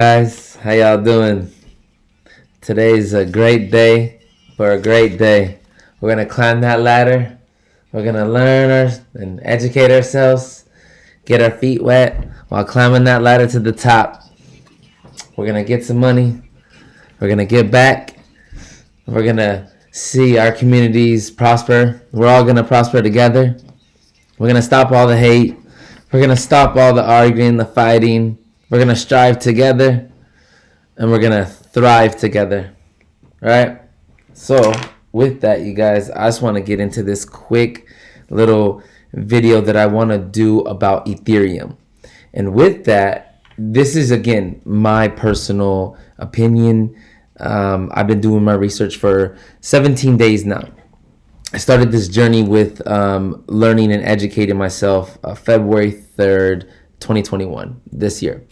Guys, how y'all doing? Today's a great day for a great day. We're gonna climb that ladder. We're gonna and educate ourselves, get our feet wet while climbing that ladder to the top. We're gonna get some money. We're gonna get back. We're gonna see our communities prosper. We're all gonna prosper together. We're gonna stop all the hate. We're gonna stop all the arguing, the fighting. We're gonna strive together, and we're gonna thrive together. Right? So, with that, you guys, I just want to get into this quick little video that I want to do about Ethereum. And with that, this is again my personal opinion. I've been doing my research for 17 days now. I started this journey with learning and educating myself February 3rd, 2021, this year.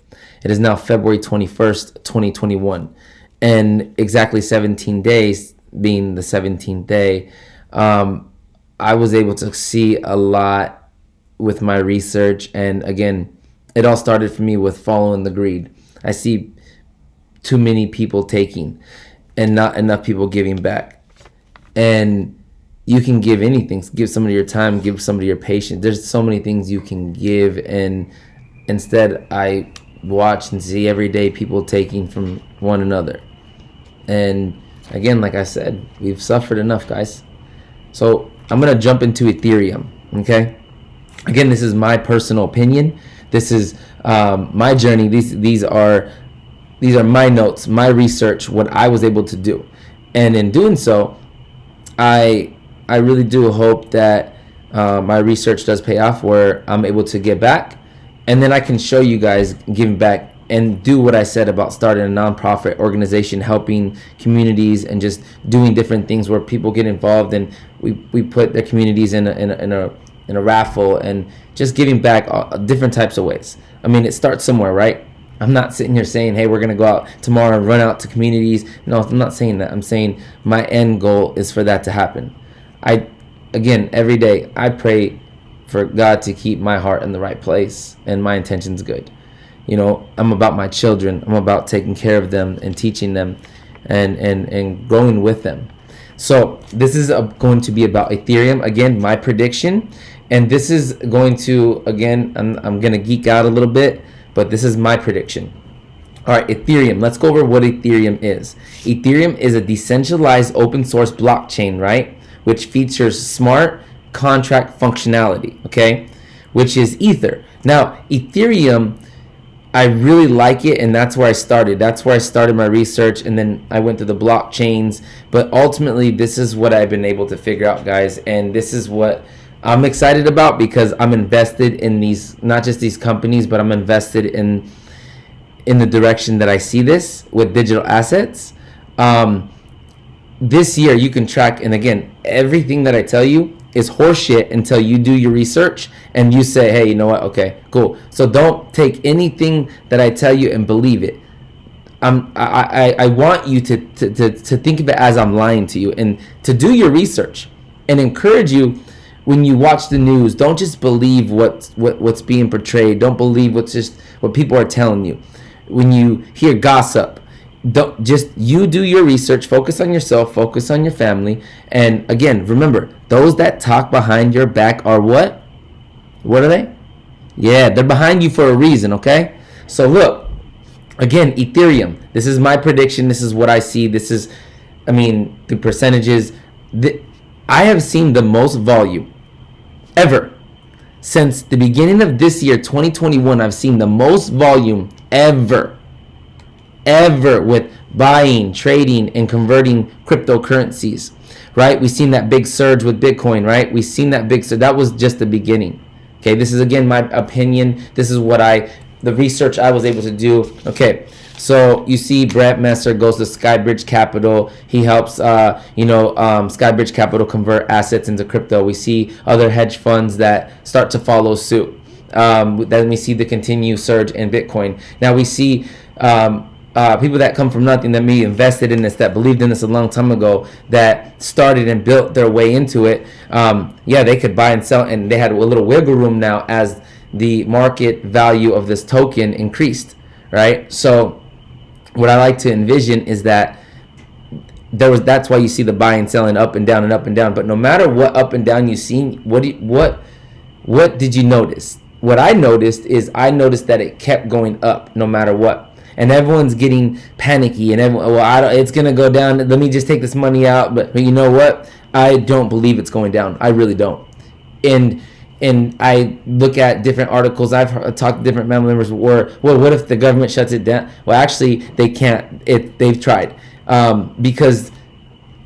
It is now February 21st, 2021. And exactly 17 days being the 17th day, I was able to see a lot with my research. And again, it all started for me with following the greed. I see too many people taking and not enough people giving back. And you can give anything. Give somebody your time, give somebody your patience. There's so many things you can give, and instead I watch and see every day people taking from one another. And again, like I said, we've suffered enough, guys. So I'm gonna jump into Ethereum. Okay. Again, this is my personal opinion. This is my journey. These are my notes, my research, what I was able to do, and in doing so, I really do hope that my research does pay off, where I'm able to get back, and then I can show you guys giving back and do what I said about starting a nonprofit organization, helping communities and just doing different things where people get involved, and we put their communities in a raffle, and just giving back different types of ways. I mean, it starts somewhere, right? I'm not sitting here saying, hey, we're going to go out tomorrow and run out to communities. No, I'm not saying that. I'm saying my end goal is for that to happen. Again, every day I pray for God to keep my heart in the right place and my intentions good. You know, I'm about my children. I'm about taking care of them and teaching them and growing with them. So this is going to be about Ethereum. Again, my prediction. And this is going to, again, I'm going to geek out a little bit, but this is my prediction. All right, Ethereum. Let's go over what Ethereum is. Ethereum is a decentralized open source blockchain, right? Which features smart contract functionality, okay? Which is Ether. Now, Ethereum, I really like it, and that's where I started. That's where I started my research, and then I went to the blockchains. But ultimately, this is what I've been able to figure out, guys, and this is what I'm excited about, because I'm invested in these, not just these companies, but I'm invested in the direction that I see this with digital assets. This year you can track, and again, everything that I tell you is horseshit until you do your research and you say, hey, you know what? Okay, cool. So don't take anything that I tell you and believe it. I want you to think of it as I'm lying to you, and to do your research, and encourage you when you watch the news. Don't just believe what's being portrayed. Don't believe what people are telling you. When you hear gossip, don't just, you do your research, focus on yourself, focus on your family. And again, remember, those that talk behind your back are what are they? Yeah, they're behind you for a reason. Okay, so look, again, Ethereum, this is my prediction. This is what I see. This is, I mean, the percentages. I have seen the most volume ever since the beginning of this year, 2021. I've seen the most volume ever with buying, trading, and converting cryptocurrencies, right? We've seen that big surge with Bitcoin, right? We've seen that big surge. That was just the beginning. Okay, this is again my opinion. This is what the research I was able to do. Okay, so you see Brett Messer goes to Skybridge Capital. He helps, Skybridge Capital convert assets into crypto. We see other hedge funds that start to follow suit. Then we see the continued surge in Bitcoin. Now we see people that come from nothing, that me invested in this, that believed in this a long time ago, that started and built their way into it. They could buy and sell, and they had a little wiggle room now as the market value of this token increased, right? So what I like to envision is that that's why you see the buying and selling up and down and up and down. But no matter what up and down you see, what did you notice? What I noticed is that it kept going up no matter what. And everyone's getting panicky, and everyone, it's gonna go down. Let me just take this money out. But you know what? I don't believe it's going down. I really don't. And I look at different articles. I've talked to different family members. What if the government shuts it down? Well, actually, they can't. They've tried. Because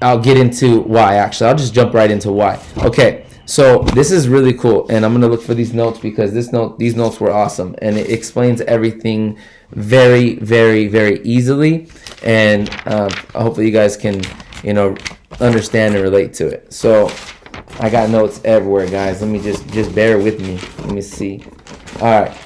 I'll get into why. Actually, I'll just jump right into why. Okay. So this is really cool, and I'm gonna look for these notes because these notes were awesome, and it explains everything very, very, very easily, and hopefully you guys can, understand and relate to it. So I got notes everywhere, guys. Let me just bear with me. Let me see. All right.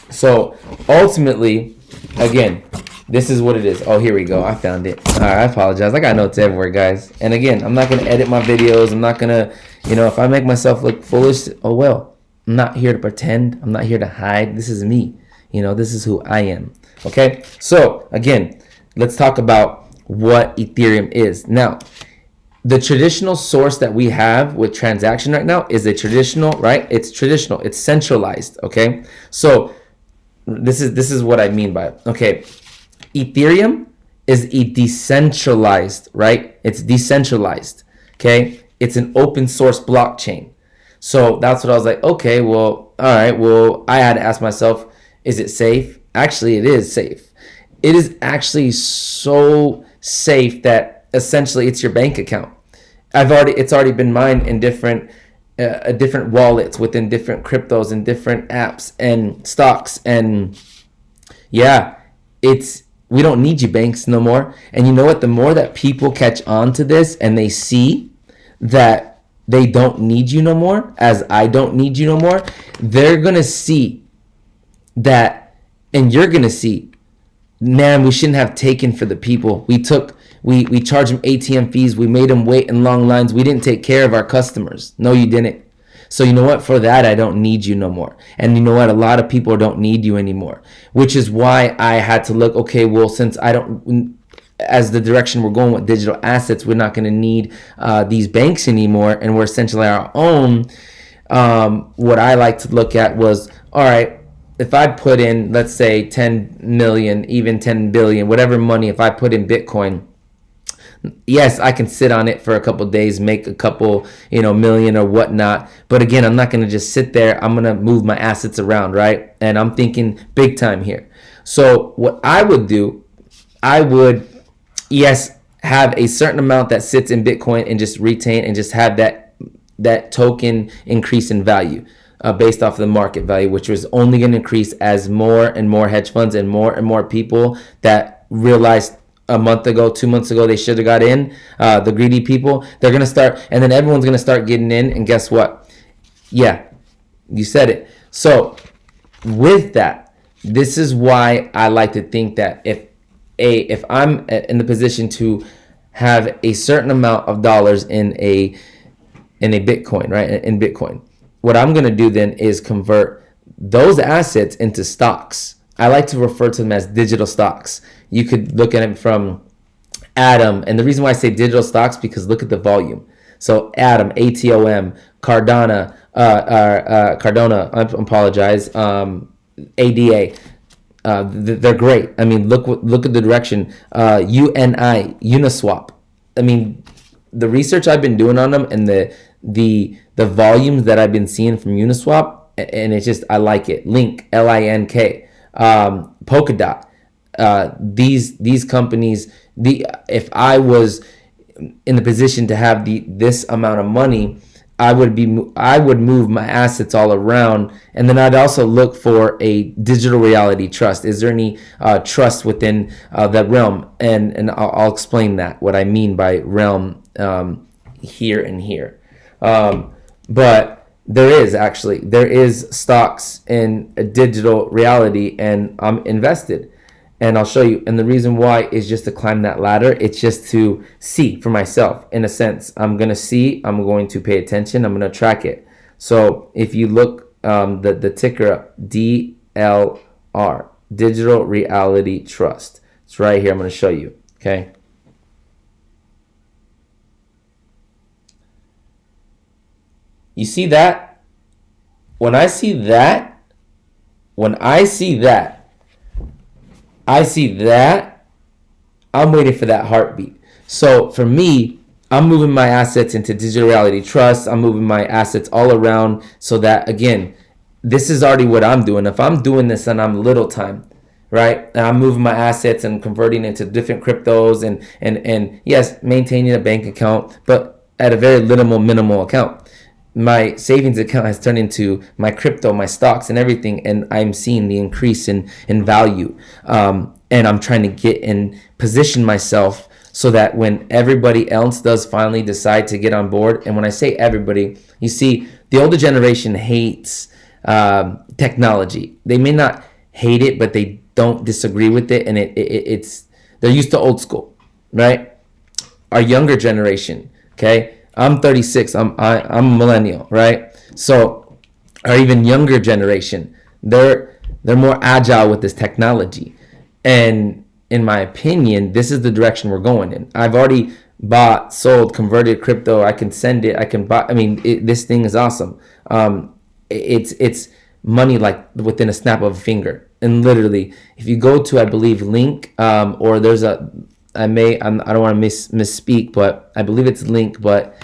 So ultimately, again, this is what it is. Oh, here we go. I found it. All right, I apologize. I got notes everywhere, guys. And again, I'm not going to edit my videos. I'm not going to, if I make myself look foolish, oh well. I'm not here to pretend. I'm not here to hide. This is me. This is who I am. Okay? So, again, let's talk about what Ethereum is. Now, the traditional source that we have with transaction right now is a traditional, right? It's traditional. It's centralized, okay? So, this is what I mean by it. Okay. Ethereum is a decentralized, right? It's decentralized, okay? It's an open source blockchain. So that's what I was like, okay, well, all right, well, I had to ask myself, is it safe? Actually, it is safe. It is actually so safe that essentially it's your bank account. It's already been mined in different wallets within different cryptos and different apps and stocks, and yeah, we don't need you banks no more. And you know what? The more that people catch on to this and they see that they don't need you no more, as I don't need you no more, they're going to see that, and you're going to see, man, we shouldn't have taken for the people. We charged them ATM fees. We made them wait in long lines. We didn't take care of our customers. No, you didn't. So you know what? For that, I don't need you no more. And you know what? A lot of people don't need you anymore, which is why I had to look, okay, well, since as the direction we're going with digital assets, we're not going to need these banks anymore, and we're essentially our own. What I like to look at was, all right, if I put in, let's say 10 million, even 10 billion, whatever money, if I put in Bitcoin, yes, I can sit on it for a couple of days, make a couple, million or whatnot. But again, I'm not going to just sit there. I'm going to move my assets around, right? And I'm thinking big time here. So what I would do, yes, have a certain amount that sits in Bitcoin and just retain and just have that token increase in value based off of the market value, which was only going to increase as more and more hedge funds and more people that realized a month ago, 2 months ago, they should have got in, the greedy people, they're going to start, and then everyone's going to start getting in, and guess what? Yeah, you said it. So with that, this is why I like to think that if I'm in the position to have a certain amount of dollars in a Bitcoin, right, in Bitcoin, what I'm going to do then is convert those assets into stocks. I like to refer to them as digital stocks. You could look at it from Atom, and the reason why I say digital stocks because look at the volume. So Atom, ATOM, Cardano, I apologize, ADA. They're great. I mean, look at the direction. UNI, Uniswap. I mean, the research I've been doing on them and the volumes that I've been seeing from Uniswap, and it's just, I like it. Link, LINK, Polkadot. These companies, if I was in the position to have this amount of money, I would move my assets all around, and then I'd also look for a digital reality trust. Is there any trust within that realm? And I'll explain that, what I mean by realm here and here. But there is stocks in a digital reality, and I'm invested. And I'll show you. And the reason why is just to climb that ladder. It's just to see for myself, in a sense. I'm going to see. I'm going to pay attention. I'm going to track it. So if you look the ticker up, DLR, Digital Reality Trust. It's right here. I'm going to show you. Okay. You see that? When I see that, I'm waiting for that heartbeat. So for me, I'm moving my assets into digital reality trust. I'm moving my assets all around so that, again, this is already what I'm doing. If I'm doing this and I'm little time, right? And I'm moving my assets and converting into different cryptos and yes, maintaining a bank account, but at a very minimal account. My savings account has turned into my crypto, my stocks and everything, and I'm seeing the increase in value. And I'm trying to get and position myself so that when everybody else does finally decide to get on board, and when I say everybody, you see, the older generation hates technology. They may not hate it, but they don't disagree with it, and it's they're used to old school, right? Our younger generation, okay? I'm 36. I'm a millennial, right? So our even younger generation, they're more agile with this technology. And in my opinion, this is the direction we're going in. I've already bought, sold, converted crypto. I can send it. I can buy. I mean, this thing is awesome. It's money like within a snap of a finger. And literally, if you go to, I believe, Link, or there's a, I don't want to misspeak, but I believe it's Link. But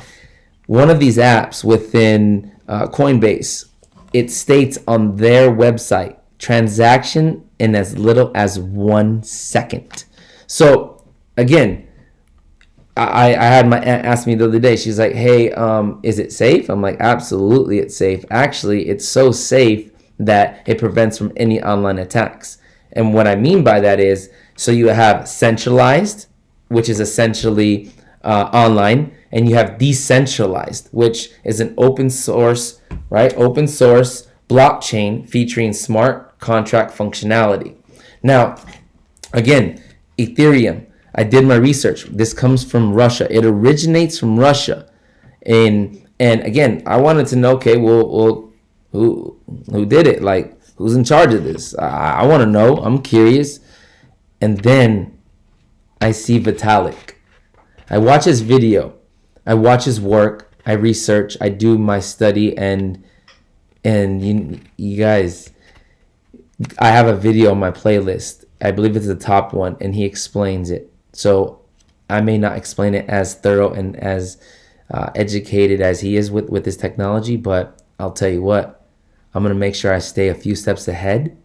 one of these apps within Coinbase, it states on their website, transaction in as little as 1 second. So again, I had my aunt ask me the other day, she's like, hey, is it safe? I'm like, absolutely, it's safe. Actually, it's so safe that it prevents from any online attacks. And what I mean by that is, so you have centralized, which is essentially online, and you have decentralized, which is an open source, right? Open source blockchain featuring smart contract functionality. Now, again, Ethereum, I did my research. This comes from Russia. It originates from Russia. And again, I wanted to know, okay, well who did it? Like, who's in charge of this? I want to know. I'm curious. And then I see Vitalik. I watch his video. I watch his work. I research. I do my study. And you guys, I have a video on my playlist. I believe it's the top one, and he explains it. So I may not explain it as thorough and as educated as he is with this technology, but I'll tell you what, I'm going to make sure I stay a few steps ahead.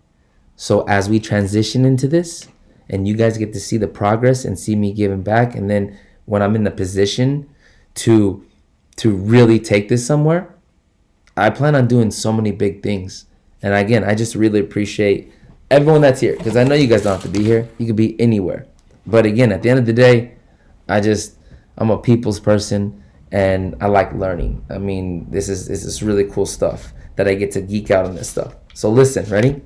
So as we transition into this, and you guys get to see the progress and see me giving back, and then when I'm in the position to really take this somewhere, I plan on doing so many big things. And again, I just really appreciate everyone that's here, because I know you guys don't have to be here. You could be anywhere. But again, at the end of the day, I'm a people's person, and I like learning. I mean, this is really cool stuff that I get to geek out on this stuff. So listen, ready?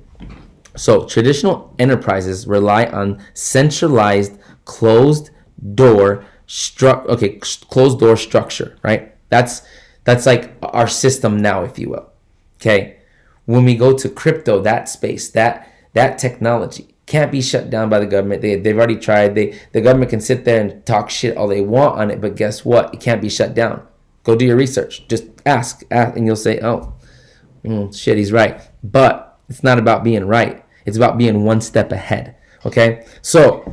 So traditional enterprises rely on centralized closed door structure, right? That's like our system now, if you will. Okay. When we go to crypto, that space, that technology can't be shut down by the government. They've already tried. The government can sit there and talk shit all they want on it, but guess what? It can't be shut down. Go do your research. Just ask and you'll say, oh, shit, he's right. But it's not about being right. It's about being one step ahead. Okay? So,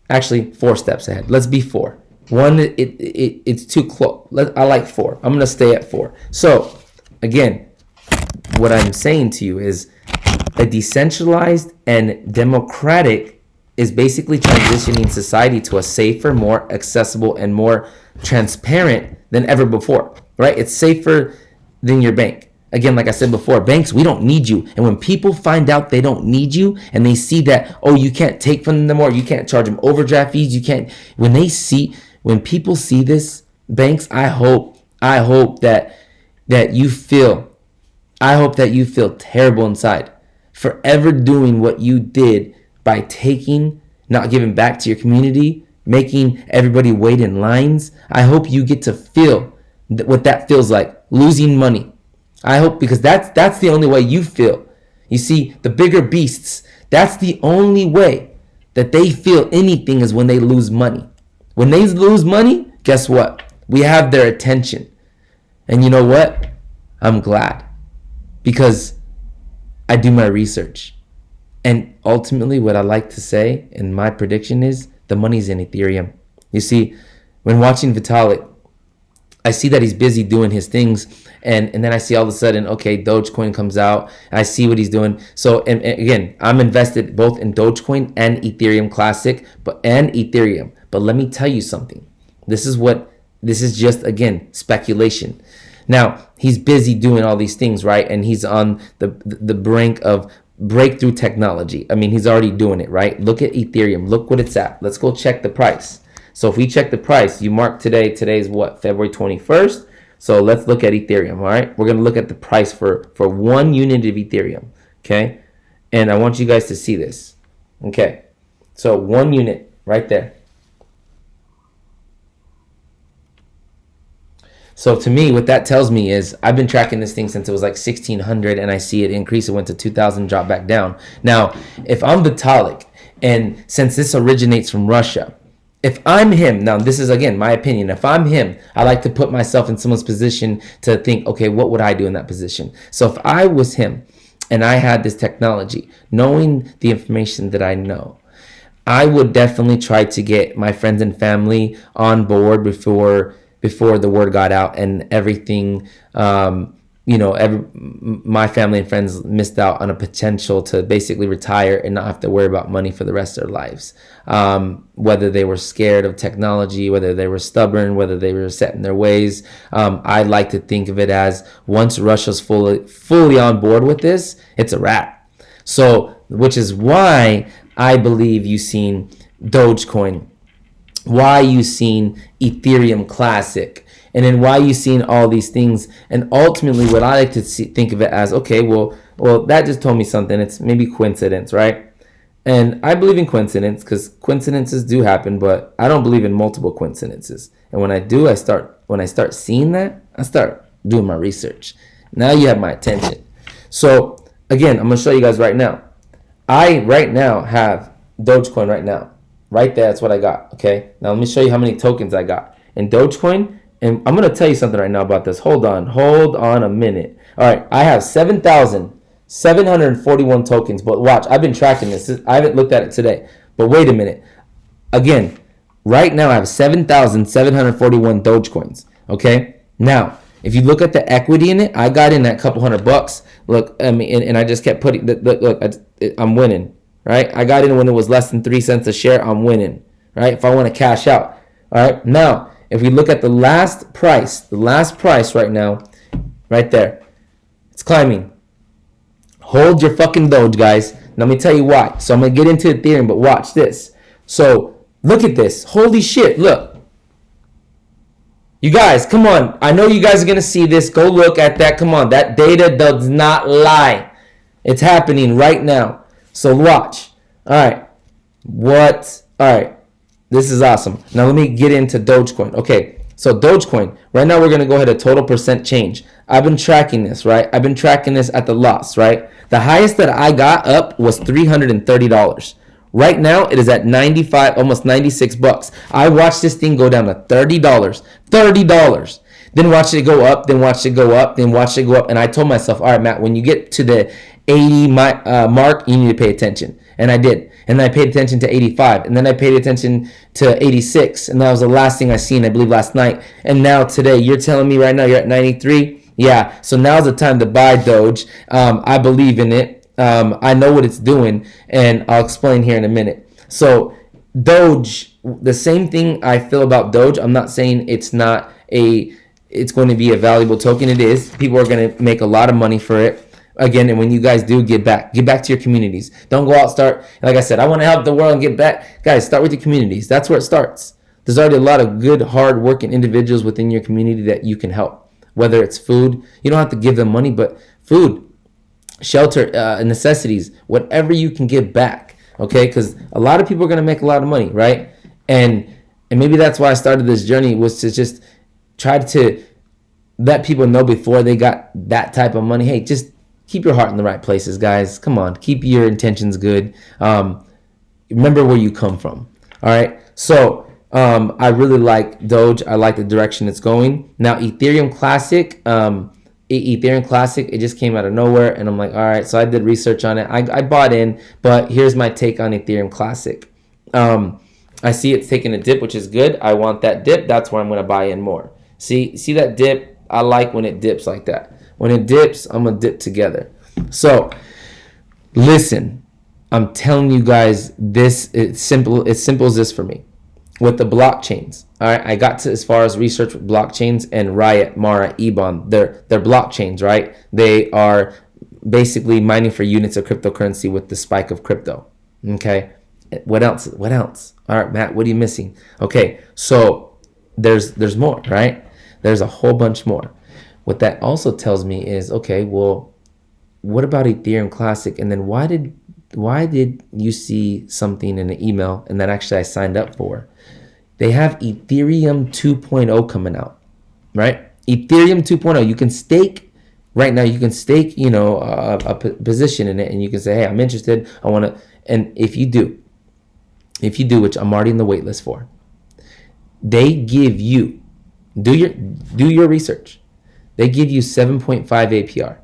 actually, 4 steps ahead. Let's be 4. 1, it's too close. I like 4. I'm going to stay at 4. So, again, what I'm saying to you is a decentralized and democratic is basically transitioning society to a safer, more accessible, and more transparent than ever before, right? It's safer than your bank. Again, like I said before, banks, we don't need you. And when people find out they don't need you and they see that, oh, you can't take from them more, you can't charge them overdraft fees, you can't, when people see this, banks, I hope that you feel terrible inside for ever doing what you did by not giving back to your community, making everybody wait in lines. I hope you get to feel what that feels like, losing money. I hope, because that's the only way you feel. You see, the bigger beasts, that's the only way that they feel anything is when they lose money. When they lose money, guess what? We have their attention. And you know what? I'm glad, because I do my research. And ultimately, what I like to say, and my prediction is, the money's in Ethereum. You see, when watching Vitalik, I see that he's busy doing his things, and then I see all of a sudden, okay, Dogecoin comes out, and I see what he's doing. So, and again, I'm invested both in Dogecoin and EthereumClassic, and Ethereum. But let me tell you something. This is just, again, speculation. Now, he's busy doing all these things, right? And he's on the brink of breakthrough technology. I mean, he's already doing it, right? Look at Ethereum. Look what it's at. Let's go check the price. So if we check the price, you mark today. Today's what? February 21st. So let's look at Ethereum, all right? We're going to look at the price for 1 unit of Ethereum, okay? And I want you guys to see this, okay? So 1 unit right there. So to me, what that tells me is I've been tracking this thing since it was like 1,600, and I see it increase. It went to 2,000, drop back down. Now, if I'm Vitalik, and since this originates from Russia, if I'm him, now this is, again, my opinion. If I'm him, I like to put myself in someone's position to think, okay, what would I do in that position? So if I was him and I had this technology, knowing the information that I know, I would definitely try to get my friends and family on board before the word got out and everything. My family and friends missed out on a potential to basically retire and not have to worry about money for the rest of their lives. Whether they were scared of technology, whether they were stubborn, whether they were set in their ways. I like to think of it as, once Russia's fully on board with this, it's a wrap. So, which is why I believe you've seen Dogecoin, why you've seen EthereumClassic, and then why you've seen all these things. And ultimately, what I like to think of it as, okay, well, that just told me something. It's maybe coincidence, right? And I believe in coincidence, because coincidences do happen, but I don't believe in multiple coincidences. And when I start seeing that, I start doing my research. Now you have my attention. So again, I'm gonna show you guys right now. I right now have Dogecoin right now. Right there, that's what I got, okay? Now let me show you how many tokens I got. In Dogecoin, and I'm going to tell you something right now about this. Hold on a minute. All right, I have 7,741 tokens, but watch, I've been tracking this. I haven't looked at it today, but wait a minute. Again, right now I have 7,741 Dogecoins, okay? Now, if you look at the equity in it, I got in that couple $100. Look, I mean, and I just kept putting, look, I'm winning. Right? I got in when it was less than 3 cents a share. I'm winning. Right? If I want to cash out. All right. Now, if we look at the last price right now, right there, it's climbing. Hold your fucking Doge, guys. Now, let me tell you why. So I'm going to get into Ethereum, but watch this. So look at this. Holy shit. Look. You guys, come on. I know you guys are going to see this. Go look at that. Come on. That data does not lie. It's happening right now. So watch. All right. What? All right. This is awesome. Now let me get into Dogecoin. Okay. So Dogecoin. Right now we're going to go ahead a total percent change. I've been tracking this, right? I've been tracking this at the loss, right? The highest that I got up was $330. Right now it is at 95, almost 96 bucks. I watched this thing go down to $30. $30. Then watch it go up, then watch it go up, then watch it go up. And I told myself, all right, Matt, when you get to the 80 mark, you need to pay attention. And I did. And then I paid attention to 85. And then I paid attention to 86. And that was the last thing I seen, I believe, last night. And now today, you're telling me right now you're at 93? Yeah. So now's the time to buy Doge. I believe in it. I know what it's doing. And I'll explain here in a minute. So Doge, the same thing I feel about Doge. I'm not saying it's going to be a valuable token. It is. People are going to make a lot of money for it. Again, and when you guys do, give back to your communities. Don't go out, start, like I said, I want to help the world and give back. Guys, start with your communities. That's where it starts. There's already a lot of good, hard-working individuals within your community that you can help. Whether it's food, you don't have to give them money, but food, shelter, necessities, whatever you can give back, okay? Because a lot of people are going to make a lot of money, right? And maybe that's why I started this journey, was to just try to let people know before they got that type of money, hey, just keep your heart in the right places, guys. Come on, keep your intentions good. remember where you come from. All right. So I really like Doge. I like the direction it's going. Now Ethereum Classic, Ethereum Classic, it just came out of nowhere, and I'm like, all right. So I did research on it. I bought in, but here's my take on Ethereum Classic. I see it's taking a dip, which is good. I want that dip. That's where I'm going to buy in more. See that dip? I like when it dips like that. When it dips, I'm going to dip together. So listen, I'm telling you guys, it's simple as this for me. With the blockchains, all right, I got to as far as research with blockchains and Riot, Mara, Ebon. They're blockchains, right? They are basically mining for units of cryptocurrency with the spike of crypto. Okay. What else? All right, Matt, what are you missing? Okay, so there's more, right? There's a whole bunch more. What that also tells me is, okay, well, what about Ethereum Classic? And then why did you see something in an email and that actually I signed up for? They have Ethereum 2.0 coming out, right? Ethereum 2.0, you can stake. Right now, you can stake, a position in it, and you can say, hey, I'm interested. I want to. And if you do, which I'm already in the wait list for, they give you, do your research. They give you 7.5 APR.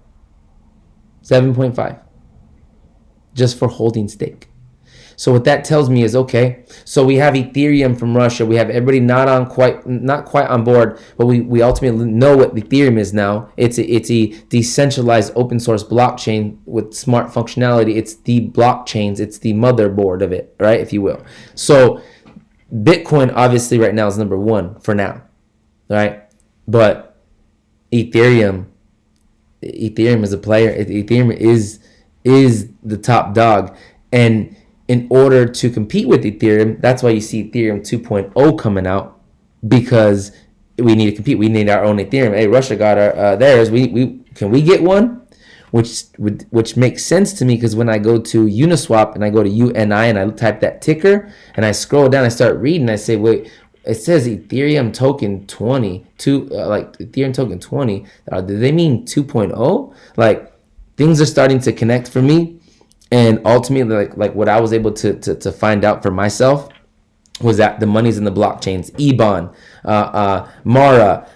7.5. Just for holding stake. So what that tells me is, okay, so we have Ethereum from Russia. We have everybody not quite on board, but we ultimately know what Ethereum is now. It's a decentralized open source blockchain with smart functionality. It's the blockchains. It's the motherboard of it, right, if you will. So Bitcoin obviously right now is number one for now, right? But Ethereum is a player. Ethereum is the top dog, and in order to compete with Ethereum, that's why you see Ethereum 2.0 coming out, because we need to compete. We need our own Ethereum. Hey, Russia got our theirs. Can we get one? Which makes sense to me, because when I go to Uniswap and I go to UNI and I type that ticker and I scroll down, I start reading. I say, wait, it says Ethereum token 20, like Ethereum token 20. Do they mean 2.0? Like, things are starting to connect for me. And ultimately, like what I was able to find out for myself was that the money's in the blockchains, Ebon, Mara,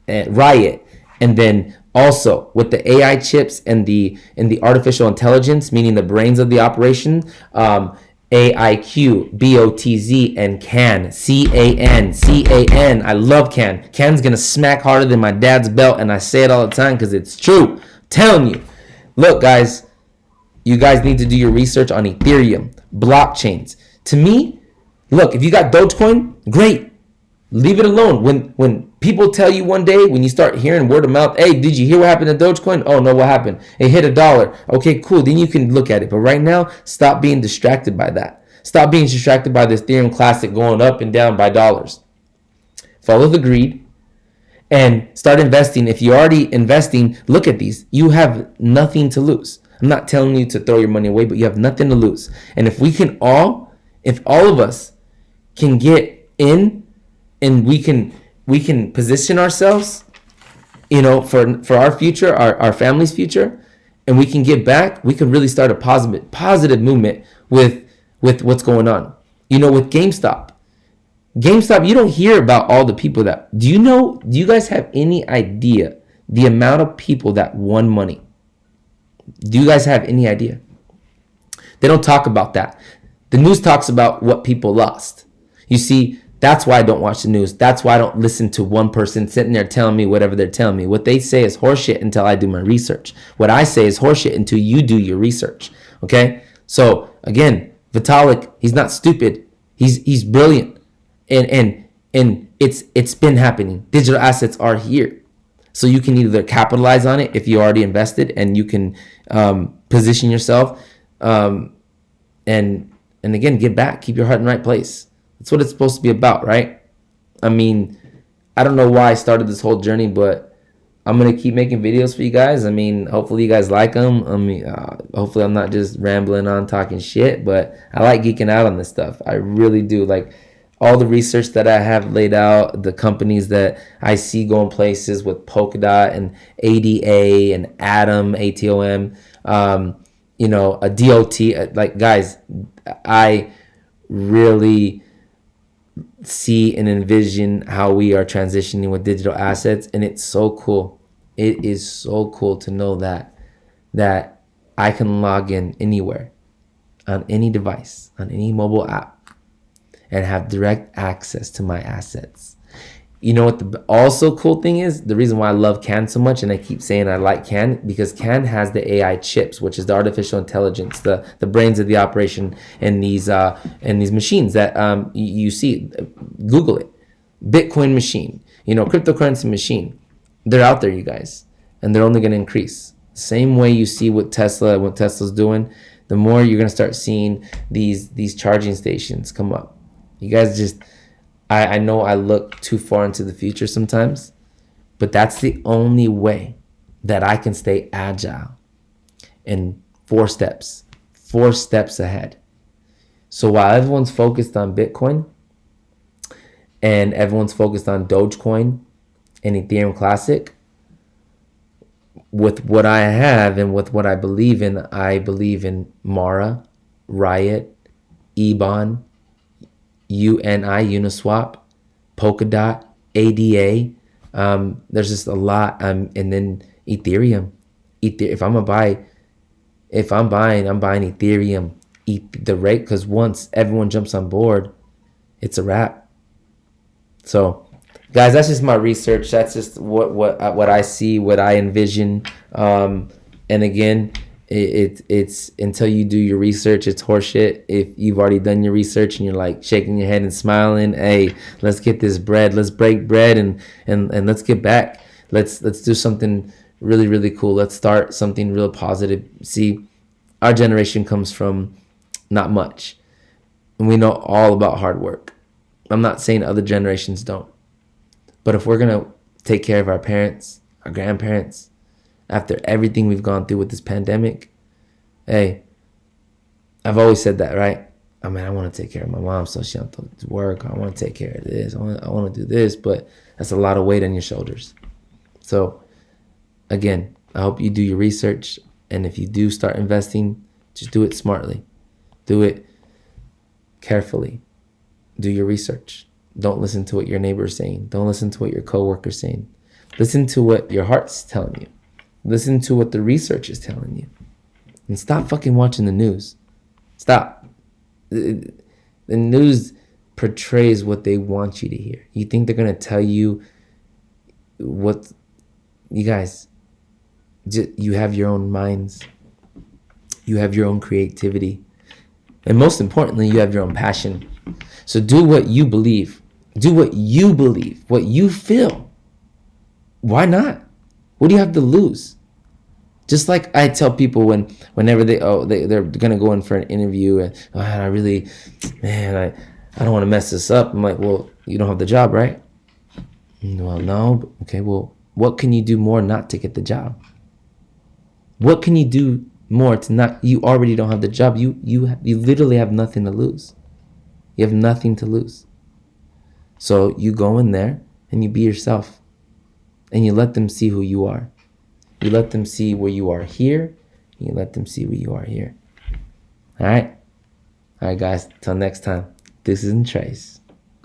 Riot, and then also with the AI chips and the artificial intelligence, meaning the brains of the operation, AIQ, BOTZ, and CAN, CAN. I love CAN. CAN's gonna smack harder than my dad's belt, and I say it all the time because it's true. I'm telling you, look, guys. You guys need to do your research on Ethereum, blockchains. To me, look, if you got Dogecoin, great. Leave it alone. When people tell you one day, when you start hearing word of mouth, hey, did you hear what happened to Dogecoin? Oh, no, what happened? It hit $1. Okay, cool. Then you can look at it. But right now, stop being distracted by that. Stop being distracted by this Ethereum Classic going up and down by dollars. Follow the greed and start investing. If you're already investing, look at these. You have nothing to lose. I'm not telling you to throw your money away, but you have nothing to lose. And if all of us can get in, and we can position ourselves, for our future, our family's future, and we can get back, we can really start a positive movement with what's going on. With GameStop, you don't hear about all the people that, do you guys have any idea the amount of people that won money? Do you guys have any idea? They don't talk about that. The news talks about what people lost. You see, that's why I don't watch the news. That's why I don't listen to one person sitting there telling me whatever they're telling me. What they say is horseshit until I do my research. What I say is horseshit until you do your research. Okay? So, again, Vitalik, he's not stupid. He's brilliant. And it's been happening. Digital assets are here. So you can either capitalize on it if you already invested, and you can position yourself, and again, get back, keep your heart in the right place. That's what it's supposed to be about, right? I mean, I don't know why I started this whole journey, but I'm gonna keep making videos for you guys. I mean, hopefully you guys like them. I mean, hopefully I'm not just rambling on talking shit, but I like geeking out on this stuff. I really do. Like, all the research that I have laid out, the companies that I see going places with Polkadot and ADA and Atom, ATOM, a DOT, like, guys, I really see and envision how we are transitioning with digital assets, and it's so cool. It is so cool to know that I can log in anywhere, on any device, on any mobile app, and have direct access to my assets. You know what the also cool thing is? The reason why I love CAN so much, and I keep saying I like CAN, because CAN has the AI chips, which is the artificial intelligence, the brains of the operation in these machines that you see. Google it, Bitcoin machine, cryptocurrency machine. They're out there, you guys, and they're only going to increase. Same way you see what Tesla's doing. The more you're going to start seeing these charging stations come up. You guys just, I know I look too far into the future sometimes, but that's the only way that I can stay agile and 4 steps ahead. So while everyone's focused on Bitcoin and everyone's focused on Dogecoin and Ethereum Classic, with what I have and with what I believe in Mara, Riot, EBON, UNI, Uniswap, Polkadot, ADA. There's just a lot. And then Ethereum. If I'm buying Ethereum. The rate, because once everyone jumps on board, it's a wrap. So, guys, that's just my research. That's just what I see, what I envision. And again, it's until you do your research, it's horseshit. If you've already done your research and you're like shaking your head and smiling, hey, let's get this bread, let's break bread and let's get back. Let's do something really, really cool. Let's start something real positive. See, our generation comes from not much, and we know all about hard work. I'm not saying other generations don't, but if we're gonna take care of our parents, our grandparents, after everything we've gone through with this pandemic, hey, I've always said that, right? I mean, I want to take care of my mom so she don't have to work. I want to take care of this. I want to do this, but that's a lot of weight on your shoulders. So, again, I hope you do your research, and if you do start investing, just do it smartly. Do it carefully. Do your research. Don't listen to what your neighbor's saying. Don't listen to what your coworker's saying. Listen to what your heart's telling you. Listen to what the research is telling you. And stop fucking watching the news. Stop. The news portrays what they want you to hear. You think they're going to tell you what... You guys, you have your own minds. You have your own creativity. And most importantly, you have your own passion. So do what you believe. Do what you believe. What you feel. Why not? What do you have to lose? Just like I tell people whenever they're gonna go in for an interview and I don't want to mess this up. I'm like, well, you don't have the job, right? Well, no. Okay, well, what can you do more not to get the job? What can you do more to not? You already don't have the job. You literally have nothing to lose. You have nothing to lose. So you go in there and you be yourself, and you let them see who you are. You let them see where you are here. You let them see where you are here. All right, guys. Till next time. This is Trace.